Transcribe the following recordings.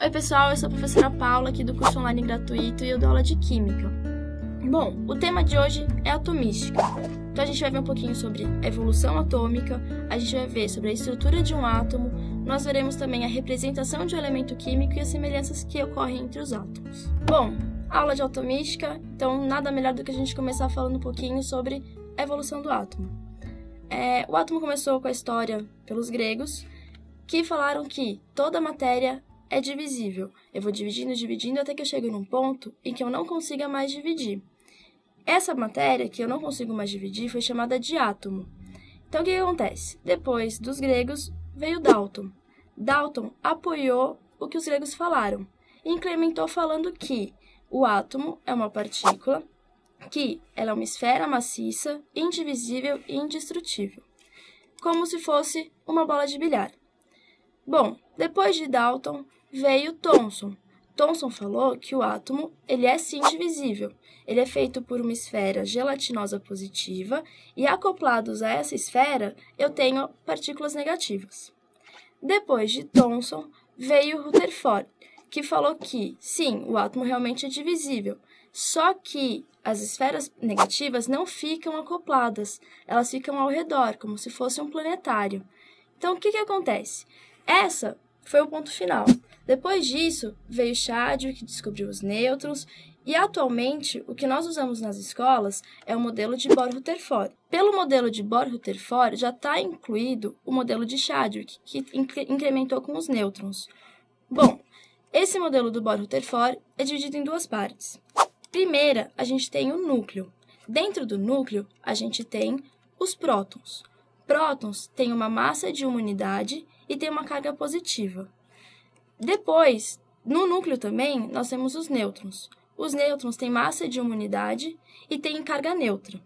Oi pessoal, eu sou a professora Paula aqui do curso online gratuito e eu dou aula de Química. Bom, o tema de hoje é atomística. Então a gente vai ver um pouquinho sobre a evolução atômica, a gente vai ver sobre a estrutura de um átomo, nós veremos também a representação de um elemento químico e as semelhanças que ocorrem entre os átomos. Bom, aula de atomística, então nada melhor do que a gente começar falando um pouquinho sobre a evolução do átomo. O átomo começou com a história pelos gregos, que falaram que toda matéria é divisível. Eu vou dividindo até que eu chego num ponto em que eu não consiga mais dividir. Essa matéria que eu não consigo mais dividir foi chamada de átomo. Então, o que acontece? Depois dos gregos, veio Dalton. Dalton apoiou o que os gregos falaram e incrementou falando que o átomo é uma partícula, que ela é uma esfera maciça, indivisível e indestrutível, como se fosse uma bola de bilhar. Bom, depois de Dalton, veio Thomson. Thomson falou que o átomo ele é sim divisível. Ele é feito por uma esfera gelatinosa positiva e acoplados a essa esfera eu tenho partículas negativas. Depois de Thomson, veio Rutherford, que falou que sim, o átomo realmente é divisível, só que as esferas negativas não ficam acopladas, elas ficam ao redor, como se fosse um planetário. Então, o que acontece? Essa foi o ponto final. Depois disso, veio Chadwick, que descobriu os nêutrons, e atualmente o que nós usamos nas escolas é o modelo de Bohr-Rutherford. Pelo modelo de Bohr-Rutherford já está incluído o modelo de Chadwick, que incrementou com os nêutrons. Bom, esse modelo do Bohr-Rutherford é dividido em duas partes. Primeira, a gente tem o núcleo. Dentro do núcleo, a gente tem os prótons. Prótons têm uma massa de uma unidade e têm uma carga positiva. Depois, no núcleo também, nós temos os nêutrons. Os nêutrons têm massa de uma unidade e têm carga neutra.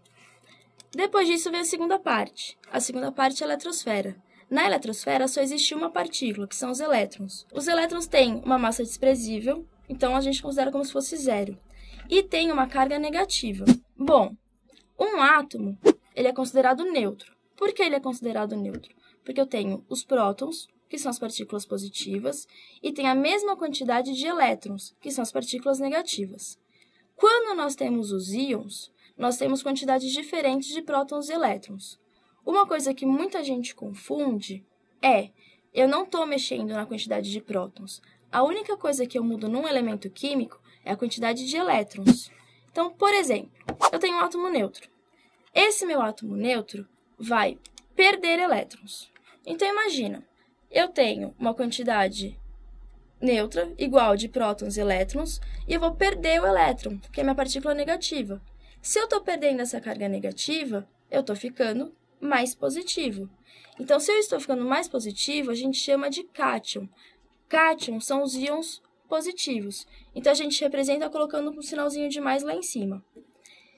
Depois disso vem a segunda parte. A segunda parte é a eletrosfera. Na eletrosfera só existe uma partícula, que são os elétrons. Os elétrons têm uma massa desprezível, então a gente considera como se fosse zero. E tem uma carga negativa. Bom, um átomo ele é considerado neutro. Por que ele é considerado neutro? Porque eu tenho os prótons, que são as partículas positivas, e tem a mesma quantidade de elétrons, que são as partículas negativas. Quando nós temos os íons, nós temos quantidades diferentes de prótons e elétrons. Uma coisa que muita gente confunde é, eu não estou mexendo na quantidade de prótons. A única coisa que eu mudo num elemento químico é a quantidade de elétrons. Então, por exemplo, eu tenho um átomo neutro. Esse meu átomo neutro vai perder elétrons. Então, imagina, eu tenho uma quantidade neutra, igual de prótons e elétrons, e eu vou perder o elétron, que é minha partícula negativa. Se eu estou perdendo essa carga negativa, eu estou ficando mais positivo. Então, se eu estou ficando mais positivo, a gente chama de cátion. Cátion são os íons positivos. Então, a gente representa colocando um sinalzinho de mais lá em cima.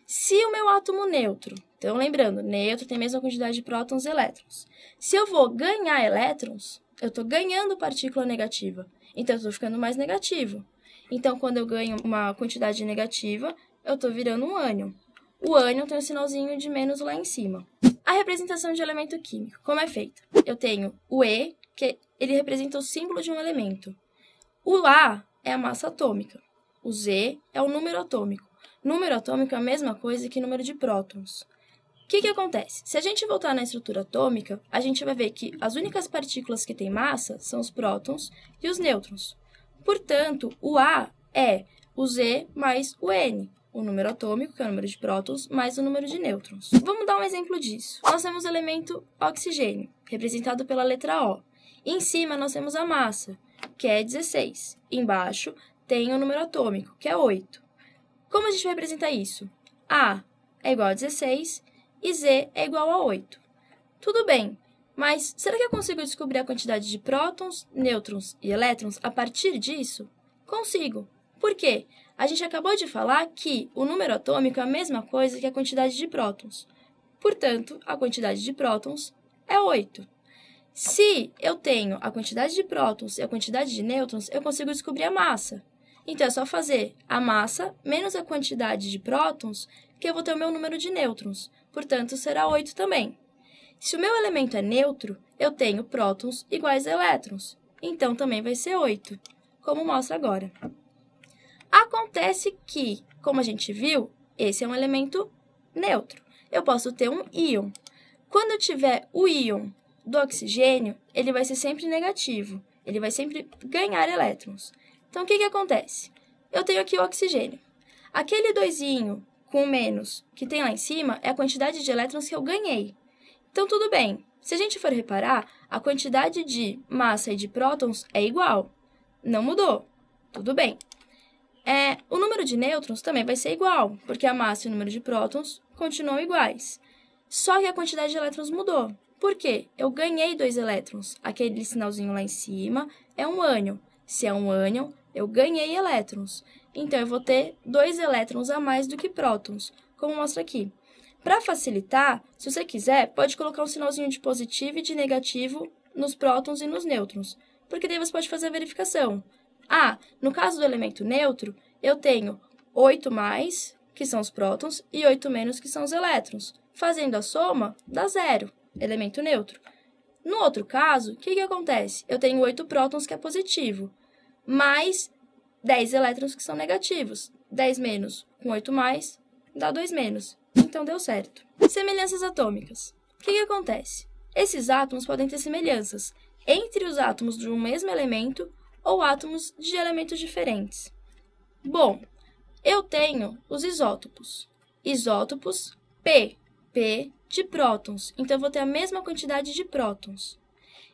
Se o meu átomo neutro, então lembrando, neutro tem a mesma quantidade de prótons e elétrons. Se eu vou ganhar elétrons, eu estou ganhando partícula negativa, então eu estou ficando mais negativo. Então, quando eu ganho uma quantidade negativa, eu estou virando um ânion. O ânion tem um sinalzinho de menos lá em cima. A representação de elemento químico, como é feita? Eu tenho o E, que ele representa o símbolo de um elemento. O A é a massa atômica. O Z é o número atômico. Número atômico é a mesma coisa que número de prótons. O que acontece? Se a gente voltar na estrutura atômica, a gente vai ver que as únicas partículas que têm massa são os prótons e os nêutrons. Portanto, o A é o Z mais o N, o número atômico, que é o número de prótons, mais o número de nêutrons. Vamos dar um exemplo disso. Nós temos o elemento oxigênio, representado pela letra O. E em cima, nós temos a massa, que é 16. Embaixo, tem o número atômico, que é 8. Como a gente vai representar isso? A é igual a 16 e Z é igual a 8. Tudo bem, mas será que eu consigo descobrir a quantidade de prótons, nêutrons e elétrons a partir disso? Consigo. Por quê? A gente acabou de falar que o número atômico é a mesma coisa que a quantidade de prótons. Portanto, a quantidade de prótons é 8. Se eu tenho a quantidade de prótons e a quantidade de nêutrons, eu consigo descobrir a massa. Então, é só fazer a massa menos a quantidade de prótons, que eu vou ter o meu número de nêutrons. Portanto, será 8 também. Se o meu elemento é neutro, eu tenho prótons iguais a elétrons. Então, também vai ser 8. como mostra agora. Acontece que, como a gente viu, esse é um elemento neutro. Eu posso ter um íon. Quando eu tiver o íon do oxigênio, ele vai ser sempre negativo. Ele vai sempre ganhar elétrons. Então, o que acontece? Eu tenho aqui o oxigênio. Aquele doisinho com menos que tem lá em cima é a quantidade de elétrons que eu ganhei. Então, tudo bem. Se a gente for reparar, a quantidade de massa e de prótons é igual. Não mudou. Tudo bem. O número de nêutrons também vai ser igual, porque a massa e o número de prótons continuam iguais. Só que a quantidade de elétrons mudou. Por quê? Eu ganhei 2 elétrons. Aquele sinalzinho lá em cima é um ânion. Se é um ânion, eu ganhei elétrons. Então, eu vou ter 2 elétrons a mais do que prótons, como mostra aqui. Para facilitar, se você quiser, pode colocar um sinalzinho de positivo e de negativo nos prótons e nos nêutrons, porque daí você pode fazer a verificação. No caso do elemento neutro, eu tenho 8 mais, que são os prótons, e 8 menos, que são os elétrons. Fazendo a soma, dá 0, elemento neutro. No outro caso, o que acontece? Eu tenho 8 prótons, que é positivo, mais 10 elétrons, que são negativos. 10 menos com 8 mais, dá 2 menos. Então, deu certo. Semelhanças atômicas. O que acontece? Esses átomos podem ter semelhanças entre os átomos de um mesmo elemento ou átomos de elementos diferentes. Bom, eu tenho os isótopos. Isótopos P de prótons. Então, eu vou ter a mesma quantidade de prótons.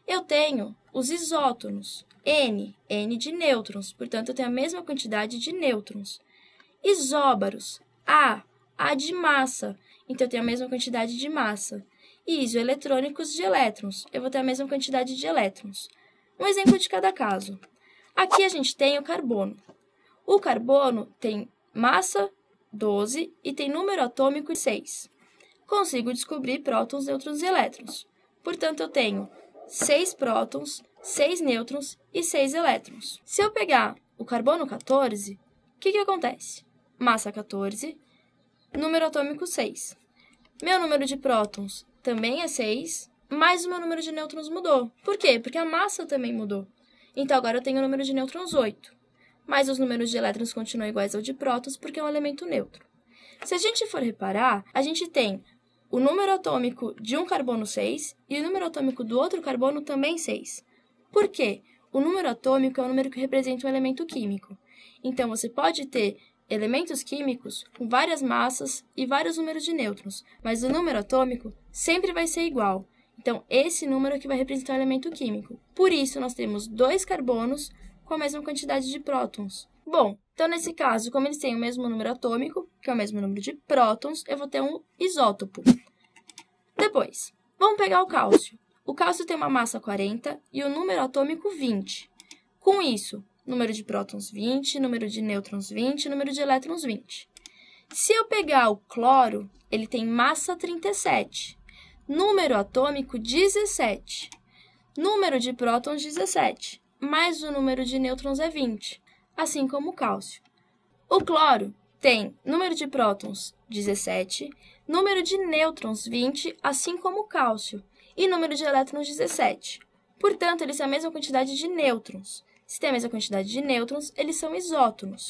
Eu tenho os isótonos. N de nêutrons. Portanto, eu tenho a mesma quantidade de nêutrons. Isóbaros. A de massa. Então, eu tenho a mesma quantidade de massa. E isoeletrônicos de elétrons. Eu vou ter a mesma quantidade de elétrons. Um exemplo de cada caso. Aqui a gente tem o carbono. O carbono tem massa 12 e tem número atômico 6. Consigo descobrir prótons, nêutrons e elétrons. Portanto, eu tenho 6 prótons, 6 nêutrons e 6 elétrons. Se eu pegar o carbono 14, o que acontece? Massa 14, número atômico 6. Meu número de prótons também é 6, mas o meu número de nêutrons mudou. Por quê? Porque a massa também mudou. Então, agora eu tenho o número de nêutrons 8, mas os números de elétrons continuam iguais ao de prótons porque é um elemento neutro. Se a gente for reparar, a gente tem o número atômico de um carbono 6 e o número atômico do outro carbono também 6. Por quê? O número atômico é o número que representa um elemento químico. Então, você pode ter elementos químicos com várias massas e vários números de nêutrons, mas o número atômico sempre vai ser igual. Então, esse número é que vai representar o elemento químico. Por isso, nós temos 2 carbonos com a mesma quantidade de prótons. Bom, então, nesse caso, como eles têm o mesmo número atômico, que é o mesmo número de prótons, eu vou ter um isótopo. Depois, vamos pegar o cálcio. O cálcio tem uma massa 40 e o número atômico 20. Com isso, número de prótons 20, número de nêutrons 20, número de elétrons 20. Se eu pegar o cloro, ele tem massa 37. Número atômico 17, número de prótons 17, mais o número de nêutrons é 20, assim como o cálcio. O cloro tem número de prótons 17, número de nêutrons 20, assim como o cálcio, e número de elétrons 17. Portanto, eles têm a mesma quantidade de nêutrons. Se tem a mesma quantidade de nêutrons, eles são isótonos.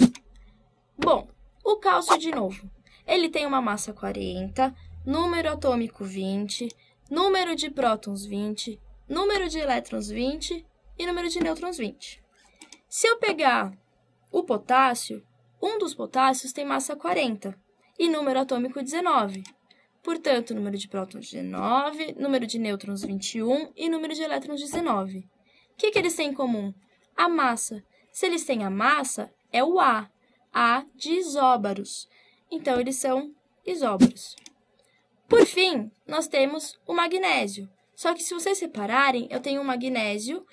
Bom, o cálcio de novo. Ele tem uma massa 40, número atômico 20, número de prótons 20, número de elétrons 20 e número de nêutrons 20. Se eu pegar o potássio, um dos potássios tem massa 40 e número atômico 19. Portanto, número de prótons 19, número de nêutrons 21 e número de elétrons 19. O que eles têm em comum? A massa. Se eles têm a massa, é o A de isóbaros. Então, eles são isóbaros. Por fim, nós temos o magnésio. Só que se vocês repararem, eu tenho um magnésio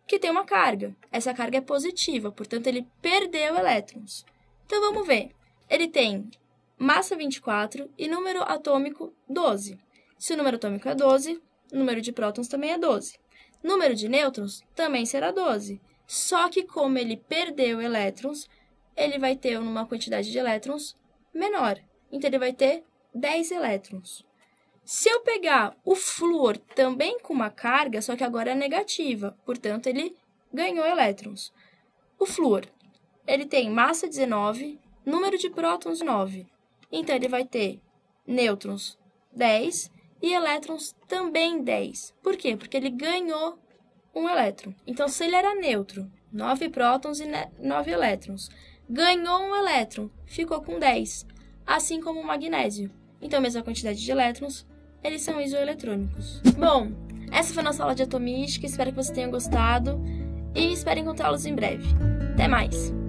que tem uma carga. Essa carga é positiva, portanto, ele perdeu elétrons. Então, vamos ver. Ele tem massa 24 e número atômico 12. Se o número atômico é 12, o número de prótons também é 12. Número de nêutrons também será 12. Só que como ele perdeu elétrons, ele vai ter uma quantidade de elétrons menor. Então, ele vai ter 10 elétrons. Se eu pegar o flúor também com uma carga, só que agora é negativa, portanto, ele ganhou elétrons. O flúor, ele tem massa 19, número de prótons 9. Então, ele vai ter nêutrons 10 e elétrons também 10. Por quê? Porque ele ganhou um elétron. Então, se ele era neutro, 9 prótons e 9 elétrons, ganhou um elétron, ficou com 10, assim como o magnésio. Então, a mesma quantidade de elétrons, eles são isoeletrônicos. Bom, essa foi a nossa aula de atomística, espero que vocês tenham gostado e espero encontrá-los em breve. Até mais!